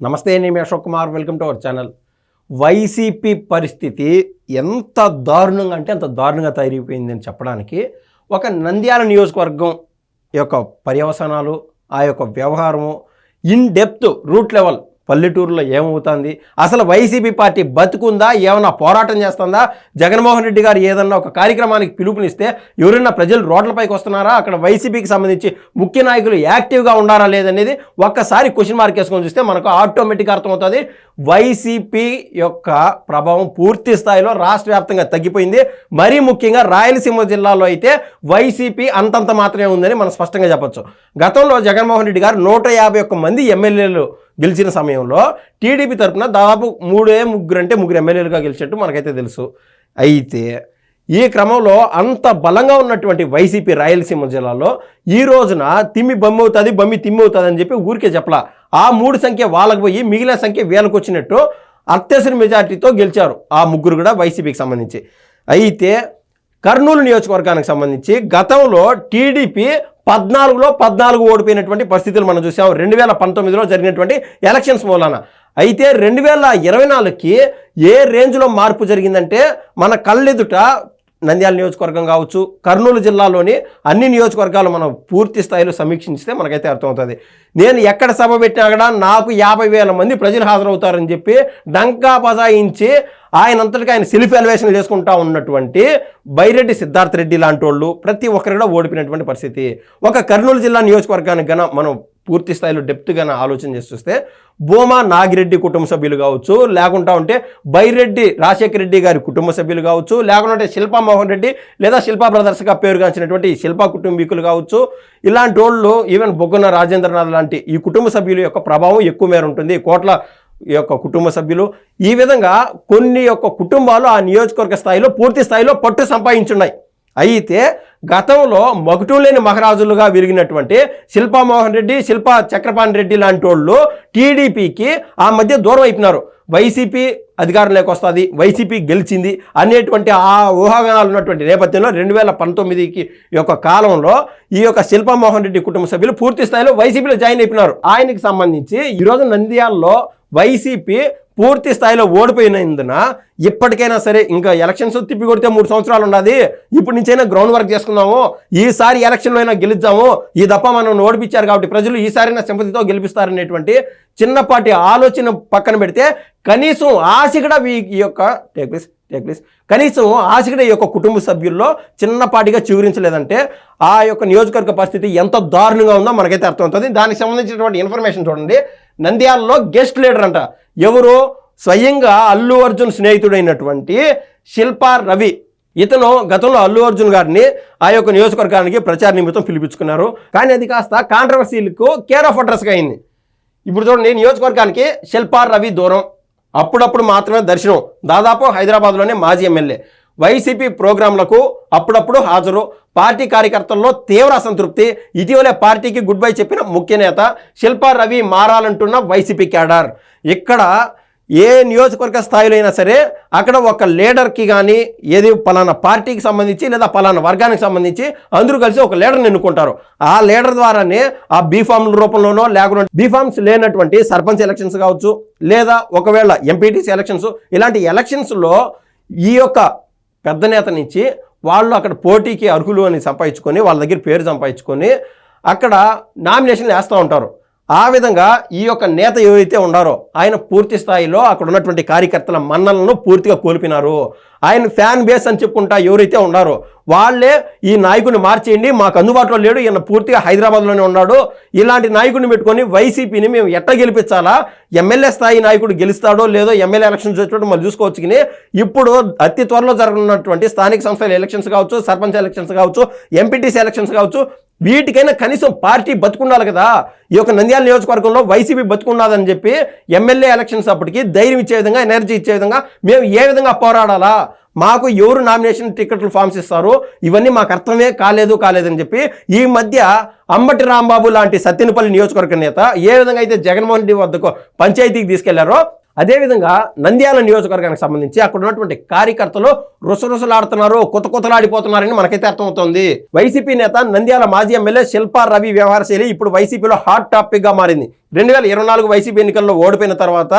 నమస్తే, నేను Ashok Kumar. Welcome to our channel. YCP పరిస్థితి ఎంత దారుణంగా అంటే అంత దారుణంగా తయారైపోయిందని చెప్పడానికి ఒక నంద్యాల నియోజకవర్గం యొక్క పర్యవసానాలు, ఆ యొక్క వ్యవహారము ఇన్ డెప్త్ రూట్ లెవెల్ పల్లెటూరులో ఏమవుతుంది, అసలు వైసీపీ పార్టీ బతుకుందా, ఏమన్నా పోరాటం చేస్తుందా, జగన్మోహన్ రెడ్డి గారు ఏదన్నా ఒక కార్యక్రమానికి పిలుపునిస్తే ఎవరైనా ప్రజలు రోడ్లపైకి వస్తున్నారా, అక్కడ వైసీపీకి సంబంధించి ముఖ్య నాయకులు యాక్టివ్గా ఉండారా లేదనేది ఒక్కసారి క్వశ్చన్ మార్క్ వేసుకొని చూస్తే మనకు ఆటోమేటిక్గా అర్థమవుతుంది. వైసీపీ యొక్క ప్రభావం పూర్తి స్థాయిలో రాష్ట్ర వ్యాప్తంగా తగ్గిపోయింది. మరీ ముఖ్యంగా రాయలసీమ జిల్లాలో అయితే వైసీపీ అంతంత మాత్రమే ఉందని మనం స్పష్టంగా చెప్పొచ్చు. గతంలో జగన్మోహన్ రెడ్డి గారు 151 మంది ఎమ్మెల్యేలు గెలిచిన సమయంలో టీడీపీ తరఫున దాదాపు ముగ్గురు ఎమ్మెల్యేలుగా గెలిచినట్టు మనకైతే తెలుసు. అయితే ఈ క్రమంలో అంత బలంగా ఉన్నటువంటి వైసీపీ రాయలసీమ జిల్లాలో ఈ రోజున తిమ్మి బమ్మి అవుతుంది, బమ్మి తిమ్మి అవుతుంది అని చెప్పి ఊరికే చెప్పలా. ఆ 3 సంఖ్య వాళ్ళకు పోయి మిగిలిన సంఖ్య వీళ్ళకు వచ్చినట్టు అత్యవసర మెజార్టీతో గెలిచారు ఆ ముగ్గురు కూడా వైసీపీకి సంబంధించి. అయితే కర్నూలు నియోజకవర్గానికి సంబంధించి గతంలో టీడీపీ 14 ఓడిపోయినటువంటి పరిస్థితులు మనం చూసాం 2019లో జరిగినటువంటి ఎలక్షన్స్ మూలాన. అయితే 2024కి ఏ రేంజ్లో మార్పు జరిగిందంటే మన కళ్ళెదుట నంద్యాల నియోజకవర్గం కావచ్చు, కర్నూలు జిల్లాలోని అన్ని నియోజకవర్గాలు మనం పూర్తి స్థాయిలో సమీక్షించితే మనకైతే అర్థమవుతుంది. నేను ఎక్కడ సభ పెట్టినా కూడా నాకు 50,000 మంది ప్రజలు హాజరవుతారని చెప్పి డంకా బజాయించి ఆయనంతటికి ఆయన సెల్ఫ్ ఎలివేషన్ చేసుకుంటా ఉన్నటువంటి బైరెడ్డి సిద్ధార్థ రెడ్డి లాంటి వాళ్ళు ప్రతి ఒక్కరు కూడా ఓడిపోయినటువంటి పరిస్థితి. ఒక కర్నూలు జిల్లా నియోజకవర్గానికి గన మనం పూర్తి స్థాయిలో డెప్త్గా ఆలోచన చేసి చూస్తే భూమా నాగిరెడ్డి కుటుంబ సభ్యులు కావచ్చు, లేకుండా ఉంటే బైరెడ్డి రాజశేఖర రెడ్డి గారి కుటుంబ సభ్యులు కావచ్చు, లేకుండా ఉంటే శిల్పా మోహన్ రెడ్డి లేదా శిల్పా బ్రదర్స్గా పేరుగాంచినటువంటి శిల్పా కుటుంబీకులు కావచ్చు, ఇలాంటి వాళ్ళు ఈవెన్ బొగ్గన రాజేంద్రనాథ్ లాంటి ఈ కుటుంబ సభ్యుల యొక్క ప్రభావం ఎక్కువ మేర ఉంటుంది. కోట్ల యొక్క కుటుంబ సభ్యులు, ఈ విధంగా కొన్ని యొక్క కుటుంబాలు ఆ నియోజకవర్గ స్థాయిలో పూర్తి స్థాయిలో పట్టు సంపాదించున్నాయి. అయితే గతంలో మగటం లేని మహారాజులుగా విరిగినటువంటి శిల్పా మోహన్ రెడ్డి, శిల్పా చక్రపాణి రెడ్డి లాంటి వాళ్ళు టీడీపీకి ఆ మధ్య దూరం అయిపోయినారు. వైసీపీ అధికారంలోకి వస్తుంది, వైసీపీ గెలిచింది అనేటువంటి ఆ ఊహాగానాలు ఉన్నటువంటి నేపథ్యంలో 2019కి యొక్క కాలంలో ఈ యొక్క శిల్పా మోహన్ రెడ్డి కుటుంబ సభ్యులు పూర్తి స్థాయిలో వైసీపీలో జాయిన్ అయిపోయినారు. ఆయనకి సంబంధించి ఈరోజు నంద్యాలలో వైసీపీ పూర్తి స్థాయిలో ఓడిపోయినందున ఇప్పటికైనా సరే ఇంకా ఎలక్షన్స్ తిప్పి కొడితే 3 సంవత్సరాలు ఉన్నది, ఇప్పటి నుంచైనా గ్రౌండ్ వర్క్ చేసుకుందాము, ఈసారి ఎలక్షన్లో అయినా గెలిద్దాము, ఈ దప్ప మనం ఓడిపించారు కాబట్టి ప్రజలు ఈసారైనా సింపతితో గెలిపిస్తారనేటువంటి చిన్నపాటి ఆలోచన పక్కన పెడితే కనీసం ఆశ కూడా ఈ యొక్క కనీసం ఆశ కూడా ఈ యొక్క కుటుంబ సభ్యుల్లో చిన్నపాటిగా చిగురించలేదంటే ఆ యొక్క నియోజకవర్గ పరిస్థితి ఎంత దారుణంగా ఉందో మనకైతే అర్థమవుతుంది. దానికి సంబంధించినటువంటి ఇన్ఫర్మేషన్ చూడండి. నంద్యాలలో గెస్ట్ లీడర్ అంట ఎవరు, స్వయంగా అల్లు అర్జున్ స్నేహితుడైనటువంటి శిల్పా రవి. ఇతను గతంలో అల్లు అర్జున్ గారిని ఆ యొక్క నియోజకవర్గానికి ప్రచార నిమిత్తం పిలిపించుకున్నారు. కానీ అది కాస్త కాంట్రవర్సీలకు కేర్ ఆఫ్ అడ్రస్గా అయింది. ఇప్పుడు చూడండి, నియోజకవర్గానికి శిల్పా రవి దూరం, అప్పుడప్పుడు మాత్రమే దర్శనం, దాదాపు హైదరాబాద్లోనే మాజీ ఎమ్మెల్యే, వైసీపీ ప్రోగ్రాంలకు అప్పుడప్పుడు హాజరు, పార్టీ కార్యకర్తల్లో తీవ్ర అసంతృప్తి, ఇటీవలే పార్టీకి గుడ్ బై చెప్పిన ముఖ్య నేత శిల్పా రవి మారాలంటున్న వైసీపీ క్యాడర్. ఇక్కడ ఏ నియోజకవర్గ స్థాయిలో అయినా సరే అక్కడ ఒక లీడర్కి కానీ ఏది పలానా పార్టీకి సంబంధించి లేదా పలానా వర్గానికి సంబంధించి అందరూ కలిసి ఒక లీడర్ని ఎన్నుకుంటారు. ఆ లీడర్ ద్వారానే ఆ బీఫామ్ల రూపంలోనో లేకుండా బీఫామ్స్ లేనటువంటి సర్పంచ్ ఎలక్షన్స్ కావచ్చు, లేదా ఒకవేళ ఎంపీటీసీ ఎలక్షన్స్, ఇలాంటి ఎలక్షన్స్లో ఈ యొక్క పెద్ద నేత నుంచి వాళ్ళు అక్కడ పోటీకి అర్హులు అని సంపాదించుకొని వాళ్ళ దగ్గర పేరు సంపాదించుకొని అక్కడ నామినేషన్లు వేస్తూ ఉంటారు. ఆ విధంగా ఈ యొక్క నేత ఎవరైతే ఉన్నారో ఆయన పూర్తి స్థాయిలో అక్కడ ఉన్నటువంటి కార్యకర్తల మన్నలను పూర్తిగా కోల్పోయినారు. ఆయన ఫ్యాన్ బేస్ అని చెప్పుకుంటా ఎవరైతే ఉన్నారో వాళ్ళే ఈ నాయకుడిని మార్చేయండి, మాకు అందుబాటులో లేడు, ఈయన పూర్తిగా హైదరాబాద్లోనే ఉన్నాడు, ఇలాంటి నాయకుడిని పెట్టుకొని వైసీపీని మేము ఎట్లా గెలిపించాలా, ఎమ్మెల్యే స్థాయి నాయకుడు గెలుస్తాడో లేదో ఎమ్మెల్యే ఎలక్షన్స్ వచ్చేటప్పుడు మళ్ళీ చూసుకోవచ్చు. కానీ ఇప్పుడు అతి త్వరలో జరగనున్నటువంటి స్థానిక సంస్థల ఎలక్షన్స్ కావచ్చు, సర్పంచ్ ఎలక్షన్స్ కావచ్చు, ఎంపీటీసీ ఎలక్షన్స్ కావచ్చు, వీటికైనా కనీసం పార్టీ బతుకుండాలి కదా. ఈ యొక్క నంద్యాల నియోజకవర్గంలో వైసీపీ బతుకుండాలని చెప్పి ఎమ్మెల్యే ఎలక్షన్స్ అప్పటికి ధైర్యం ఇచ్చే విధంగా, ఎనర్జీ ఇచ్చే విధంగా మేము ఏ విధంగా పోరాడాలా, మాకు ఎవరు నామినేషన్ టికెట్లు ఫామ్స్ ఇస్తారు, ఇవన్నీ మాకు అర్థమే కాలేదని చెప్పి ఈ మధ్య అంబటి రాంబాబు లాంటి సత్తెనపల్లి నియోజకవర్గ నేత ఏ విధంగా అయితే జగన్మోహన్ రెడ్డి వద్దకు పంచాయతీకి తీసుకెళ్లారో అదేవిధంగా నంద్యాల నియోజకవర్గానికి సంబంధించి అక్కడ ఉన్నటువంటి కార్యకర్తలు రుసరుసలాడుతున్నారు, కొత్తలాడిపోతున్నారని మనకైతే అర్థమవుతోంది. వైసీపీ నేత నంద్యాల మాజీ ఎమ్మెల్యే శిల్పా రవి వ్యవహార శైలి ఇప్పుడు వైసీపీలో హాట్ టాపిక్ గా మారింది. 2024 వైసీపీ ఎన్నికల్లో ఓడిపోయిన తర్వాత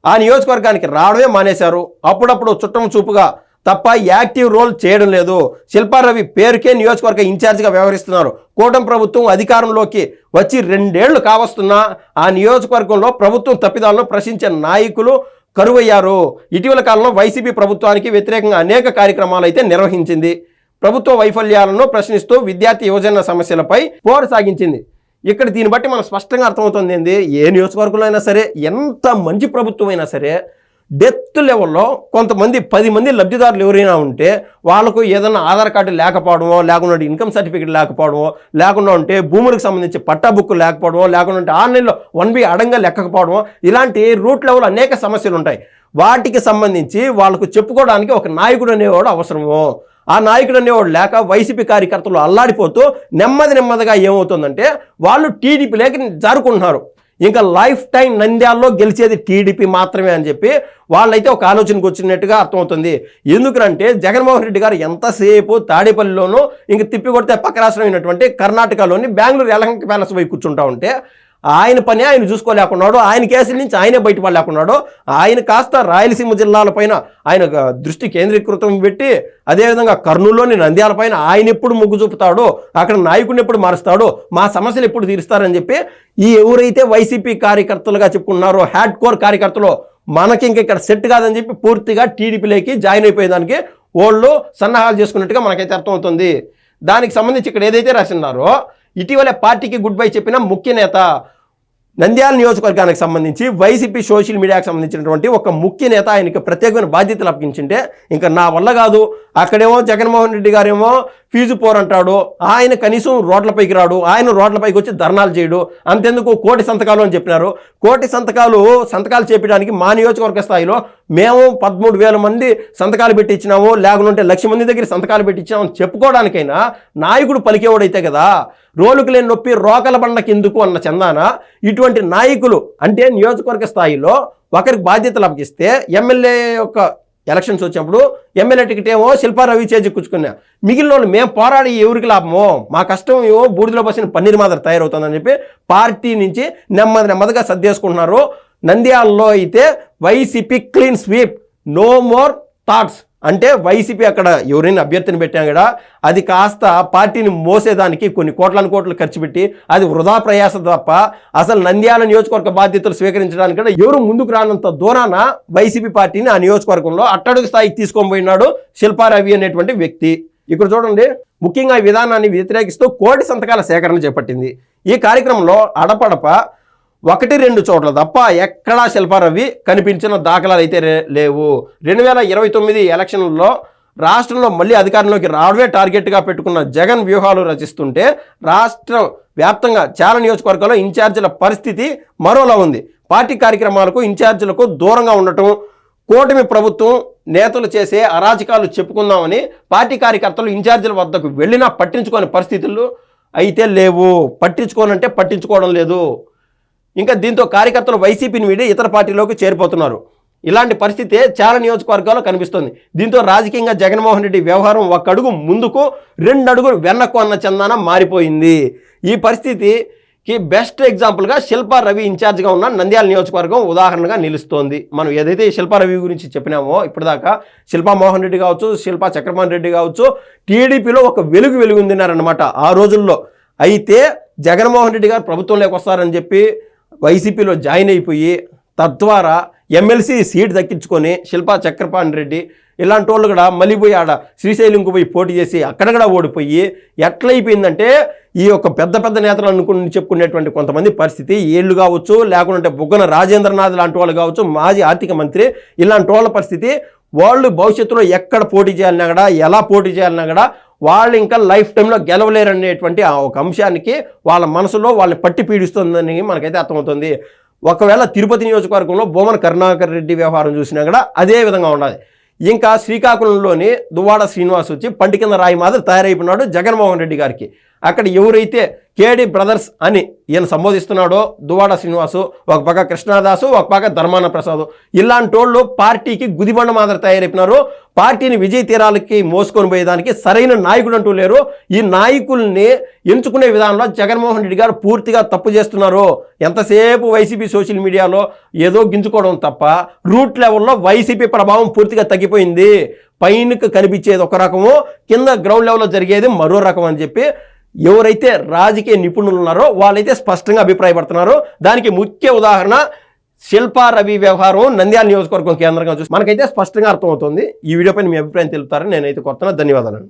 ఆ నియోజకవర్గానికి రావడమే మానేశారు. అప్పుడప్పుడు చుట్టం చూపుగా తప్ప యాక్టివ్ రోల్ చేయడం లేదు. శిల్పా రవి పేరుకే నియోజకవర్గ ఇన్ఛార్జిగా వ్యవహరిస్తున్నారు. కూటమి ప్రభుత్వం అధికారంలోకి వచ్చి 2 ఏళ్లు కావస్తున్నా ఆ నియోజకవర్గంలో ప్రభుత్వం తప్పిదాలను ప్రశ్నించే నాయకులు కరువయ్యారు. ఇటీవల కాలంలో వైసీపీ ప్రభుత్వానికి వ్యతిరేకంగా అనేక కార్యక్రమాలు అయితే నిర్వహించింది. ప్రభుత్వ వైఫల్యాలను ప్రశ్నిస్తూ విద్యార్థి యువజన సమస్యలపై పోరు సాగించింది. ఇక్కడ దీన్ని బట్టి మనకు స్పష్టంగా అర్థమవుతుంది ఏంది, ఏ నియోజకవర్గంలో అయినా సరే, ఎంత మంచి ప్రభుత్వం అయినా సరే, డెత్ లెవెల్లో కొంతమంది 10 మంది లబ్ధిదారులు ఎవరైనా ఉంటే వాళ్ళకు ఏదైనా ఆధార్ కార్డు లేకపోవడమో, లేకుండా ఇన్కమ్ సర్టిఫికేట్ లేకపోవడమో, లేకుండా ఉంటే భూములకు సంబంధించి పట్టా బుక్కు లేకపోవడమో, లేకుండా ఉంటే ఆన్లైన్లో 1B అడంగా లెక్కకపోవడమో, ఇలాంటి రూట్ లెవెల్ అనేక సమస్యలు ఉంటాయి. వాటికి సంబంధించి వాళ్ళకు చెప్పుకోవడానికి ఒక నాయకుడు అనేవాడు అవసరము. ఆ నాయకుడు అనేవాడు లేక వైసీపీ కార్యకర్తలు అల్లాడిపోతూ నెమ్మదిగా ఏమవుతుందంటే వాళ్ళు టీడీపీలోకి జారుకుంటున్నారు. ఇంకా లైఫ్ టైం నంద్యాలలో గెలిచేది టీడీపీ మాత్రమే అని చెప్పి వాళ్ళైతే ఒక ఆలోచనకు వచ్చినట్టుగా అర్థమవుతుంది. ఎందుకంటే జగన్మోహన్ రెడ్డి గారు ఎంతసేపు తాడేపల్లిలోనూ ఇంక తిప్పి కొడితే పక్క రాష్ట్రం అయినటువంటి కర్ణాటకలోని బెంగళూరు ఎలహంక ప్యాలెస్ పోయి కూర్చుంటా ఉంటే ఆయన పని ఆయన చూసుకోలేకున్నాడు. ఆయన కేసుల నుంచి ఆయనే బయటపడలేకున్నాడు. ఆయన కాస్త రాయలసీమ జిల్లాలపైన ఆయన దృష్టి కేంద్రీకృతం పెట్టి, అదేవిధంగా కర్నూలులోని నంద్యాల పైన ఆయన ఎప్పుడు మొగ్గు చూపుతాడు, అక్కడ నాయకుడిని ఎప్పుడు మారుస్తాడు, మా సమస్యలు ఎప్పుడు తీరుస్తారని చెప్పి ఈ ఎవరైతే వైసీపీ కార్యకర్తలుగా చెప్పుకున్నారో హ్యాడ్ కోర్ కార్యకర్తలు మనకి ఇంక ఇక్కడ సెట్ కాదని చెప్పి పూర్తిగా టీడీపీలోకి జాయిన్ అయిపోయేదానికి వాళ్ళు సన్నాహాలు చేసుకున్నట్టుగా మనకైతే అర్థమవుతుంది. దానికి సంబంధించి ఇక్కడ ఏదైతే రాసిన్నారో ఇటీవలే పార్టీకి గుడ్ బై చెప్పిన ముఖ్య నేత నంద్యాల నియోజకవర్గానికి సంబంధించి వైసీపీ సోషల్ మీడియాకి సంబంధించినటువంటి ఒక ముఖ్య నేత ఆయనకి ప్రత్యేకమైన బాధ్యతలు అప్పగించింటే ఇంకా నా వల్ల కాదు, అక్కడేమో జగన్మోహన్ రెడ్డి గారేమో ఫీజు పోరంటాడు, ఆయన కనీసం రోడ్లపైకి రాడు, ఆయన రోడ్లపైకి వచ్చి ధర్నాలు చేయడు, అంతెందుకు 1 కోటి సంతకాలు అని చెప్పినారు. 1 కోటి సంతకాలు చేపించడానికి మా నియోజకవర్గ స్థాయిలో మేము 13,000 మంది సంతకాలు పెట్టి ఇచ్చినాము, లేకుంటే 1,00,000 మంది దగ్గర సంతకాలు పెట్టి ఇచ్చినామని చెప్పుకోవడానికైనా నాయకుడు పలికేవాడైతే కదా. రోలుకు లేని నొప్పి రోకల బండకి ఎందుకు అన్న చందాన ఇటువంటి నాయకులు అంటే నియోజకవర్గ స్థాయిలో ఒకరికి బాధ్యతలు అప్పగిస్తే ఎమ్మెల్యే యొక్క ఎలక్షన్స్ వచ్చినప్పుడు ఎమ్మెల్యే టికెట్ ఏమో శిల్పా రవి చేజిక్కుంటున్నా, మిగిలిన వాళ్ళు మేము పోరాడి ఎవరికి లాభమో, మా కష్టం ఏమో బూడిదలో పోసిన పన్నీర్ మాదిరి తయారవుతుందని చెప్పి పార్టీ నుంచి నెమ్మదిగా సర్దేసుకుంటున్నారు. నంద్యాలలో అయితే YCP clean sweep, no more thoughts. అంటే వైసీపీ అక్కడ ఎవరైనా అభ్యర్థిని పెట్టాం కదా, అది కాస్త పార్టీని మోసేదానికి కొన్ని కోట్లు ఖర్చు పెట్టి అది వృధా ప్రయాస తప్ప అసలు నంద్యాల నియోజకవర్గ బాధ్యతలు స్వీకరించడానికి కూడా ఎవరు ముందుకు రానంత దూరాన వైసీపీ పార్టీని ఆ నియోజకవర్గంలో అట్టడుగు స్థాయికి తీసుకొని పోయినాడు శిల్పా రవి అనేటువంటి వ్యక్తి. ఇక్కడ చూడండి, ముఖ్యంగా ఈ విధానాన్ని వ్యతిరేకిస్తూ 1 కోటి సంతకాల సేకరణ చేపట్టింది. ఈ కార్యక్రమంలో అడపడప 1-2 చోట్ల తప్ప ఎక్కడా శిల్పా రవి కనిపించిన దాఖలాలు అయితే లేవు. 2029 ఎలక్షన్లలో రాష్ట్రంలో మళ్ళీ అధికారంలోకి రావడమే టార్గెట్గా పెట్టుకున్న జగన్ వ్యూహాలు రచిస్తుంటే రాష్ట్ర వ్యాప్తంగా చాలా నియోజకవర్గాల్లో ఇన్ఛార్జీల పరిస్థితి మరోలా ఉంది. పార్టీ కార్యక్రమాలకు ఇన్ఛార్జీలకు దూరంగా ఉండటం, కూటమి ప్రభుత్వం నేతలు చేసే అరాచకాలు చెప్పుకుందామని పార్టీ కార్యకర్తలు ఇన్ఛార్జీల వద్దకు వెళ్ళినా పట్టించుకోని పరిస్థితులు అయితే లేవు. పట్టించుకోవడం లేదు. ఇంకా దీంతో కార్యకర్తలు వైసీపీని వీడి ఇతర పార్టీలోకి చేరిపోతున్నారు. ఇలాంటి పరిస్థితి చాలా నియోజకవర్గాల్లో కనిపిస్తుంది. దీంతో రాజకీయంగా జగన్మోహన్ రెడ్డి వ్యవహారం 1 అడుగు ముందుకు 2 అడుగులు వెనక్కు అన్న చందాన మారిపోయింది. ఈ పరిస్థితికి బెస్ట్ ఎగ్జాంపుల్గా శిల్పా రవి ఇన్ఛార్జ్గా ఉన్న నంద్యాల నియోజకవర్గం ఉదాహరణగా నిలుస్తోంది. మనం ఏదైతే శిల్పా రవి గురించి చెప్పినామో ఇప్పటిదాకా శిల్పా మోహన్ రెడ్డి కావచ్చు, శిల్పా చక్రపాణి రెడ్డి కావచ్చు, టీడీపీలో ఒక వెలుగుందినారనమాట ఆ రోజుల్లో. అయితే జగన్మోహన్ రెడ్డి గారు ప్రభుత్వంలోకి వస్తారని చెప్పి వైసీపీలో జాయిన్ అయిపోయి తద్వారా ఎమ్మెల్సీ సీట్ దక్కించుకొని శిల్పా చక్రపాణి రెడ్డి ఇలాంటి వాళ్ళు కూడా మళ్ళీ పోయి ఆడ శ్రీశైలంకు పోయి పోటీ చేసి అక్కడ కూడా ఓడిపోయి ఎట్లయిపోయిందంటే ఈ యొక్క పెద్ద నేతలు చెప్పుకునేటువంటి కొంతమంది పరిస్థితి ఏళ్ళు కావచ్చు, లేకుంటే బుగ్గన రాజేంద్రనాథ్ లాంటి వాళ్ళు కావచ్చు, మాజీ ఆర్థిక మంత్రి, ఇలాంటి వాళ్ళ పరిస్థితి వాళ్ళు భవిష్యత్తులో ఎక్కడ పోటీ చేయాలన్నా కూడా, ఎలా పోటీ చేయాలన్నా కూడా వాళ్ళు ఇంకా లైఫ్ టైంలో గెలవలేరనేటువంటి ఆ ఒక అంశానికి వాళ్ళ మనసులో వాళ్ళని పట్టి పీడిస్తుందని మనకైతే అర్థమవుతుంది. ఒకవేళ తిరుపతి నియోజకవర్గంలో బొమ్మన కరుణాకర్ రెడ్డి వ్యవహారం చూసినా కూడా అదే విధంగా ఉండాలి. ఇంకా శ్రీకాకుళంలోని దువ్వాడ శ్రీనివాస్ వచ్చి పంటి కింద రాయి మాదిరి తయారైపోయినాడు జగన్మోహన్ రెడ్డి గారికి. అక్కడ ఎవరైతే కేడి బ్రదర్స్ అని ఈయన సంబోధిస్తున్నాడో దువ్వాడ శ్రీనివాసు, ఒక పక్క కృష్ణదాసు, ఒక పక్క ధర్మాన ప్రసాద్, ఇలాంటి వాళ్ళు పార్టీకి గుదిబండ మాదిరి తయారైపోయినారు. పార్టీని విజయ తీరాలకి మోసుకొని పోయేదానికి సరైన నాయకుడు అంటూ లేరు. ఈ నాయకుల్ని ఎంచుకునే విధానంలో జగన్మోహన్ రెడ్డి గారు పూర్తిగా తప్పు చేస్తున్నారు. ఎంతసేపు వైసీపీ సోషల్ మీడియాలో ఏదో గింజుకోవడం తప్ప రూట్ లెవెల్లో వైసీపీ ప్రభావం పూర్తిగా తగ్గిపోయింది. పైనకు కనిపించేది ఒక రకము, కింద గ్రౌండ్ లెవెల్లో జరిగేది మరో రకం అని చెప్పి ఎవరైతే రాజకీయ నిపుణులు ఉన్నారో వాళ్ళైతే స్పష్టంగా అభిప్రాయపడుతున్నారు. దానికి ముఖ్య ఉదాహరణ శిల్పా రవి వ్యవహారం నంద్యాల నియోజకవర్గం కేంద్రంగా చూసి మనకైతే స్పష్టంగా అర్థమవుతుంది. ఈ వీడియోపై మీ అభిప్రాయం తెలుపుతారని నేనైతే కోరుతున్నా. ధన్యవాదాలు.